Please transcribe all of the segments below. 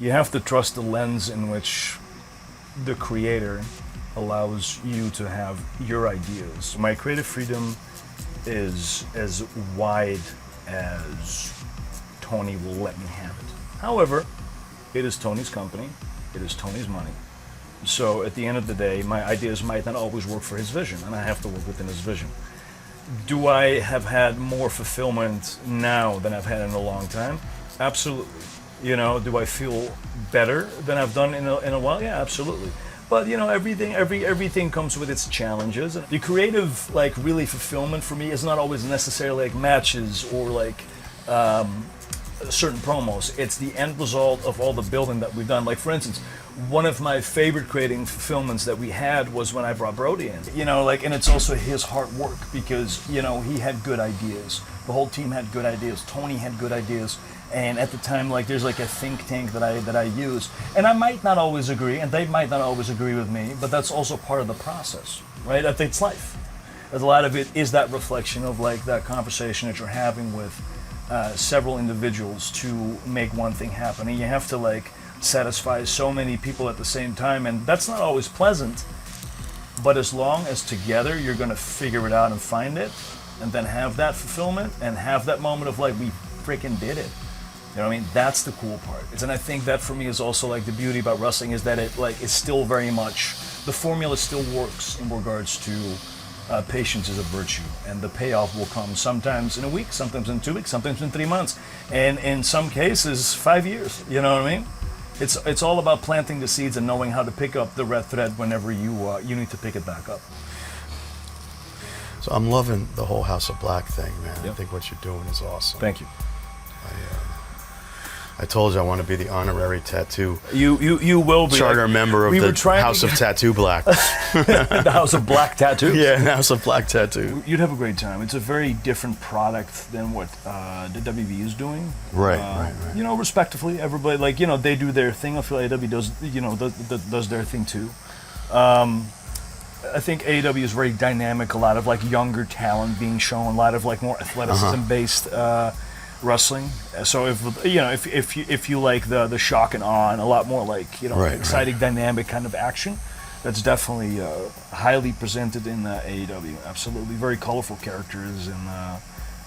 you have to trust the lens in which the creator allows you to have your ideas. My creative freedom is as wide as Tony will let me have it. However, it is Tony's company, it is Tony's money. So at the end of the day, my ideas might not always work for his vision, and I have to work within his vision. Do I have had more fulfillment now than I've had in a long time? Absolutely. You know, do I feel better than I've done in a while? Yeah, absolutely. But you know, everything comes with its challenges. The creative, like, really fulfillment for me is not always necessarily like matches or like certain promos. It's the end result of all the building that we've done. Like, for instance, one of my favorite creating fulfillments that we had was when I brought Brody in. You know, like, and it's also his hard work because, you know, he had good ideas. The whole team had good ideas. Tony had good ideas. And at the time, like, there's like a think tank that I use. And I might not always agree, and they might not always agree with me, but that's also part of the process, right? I think it's life. A lot of it is that reflection of like that conversation that you're having with several individuals to make one thing happen. And you have to like satisfy so many people at the same time, and that's not always pleasant. But as long as together you're gonna figure it out and find it, and then have that fulfillment and have that moment of like, we freaking did it. You know what I mean? That's the cool part. And I think that for me is also like the beauty about wrestling is that it like is still very much, the formula still works in regards to patience is a virtue, and the payoff will come sometimes in a week, sometimes in 2 weeks, sometimes in 3 months, and in some cases 5 years. You know what I mean? It's all about planting the seeds and knowing how to pick up the red thread whenever you need to pick it back up. So I'm loving the whole House of Black thing, man. Yep. I think what you're doing is awesome. Thank you. I told you I want to be the honorary tattoo You will be charter member of we were the trying House of Tattoo Black. the House of Black Tattoo. Yeah, House of Black Tattoo. You'd have a great time. It's a very different product than what the WB is doing. Right. You know, respectively, everybody, like, you know, they do their thing. I feel AEW does their thing too. I think AEW is very dynamic. A lot of like younger talent being shown. A lot of like more athleticism based wrestling. So if you like the shock and awe and a lot more like, you know, exciting, dynamic kind of action, that's definitely highly presented in AEW. Absolutely, very colorful characters and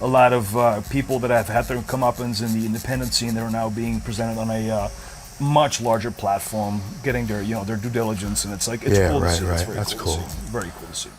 a lot of people that have had their comeuppance in the independent scene that are now being presented on a much larger platform, getting their due diligence, and it's cool to see. It's very That's cool. To see. Very cool to see.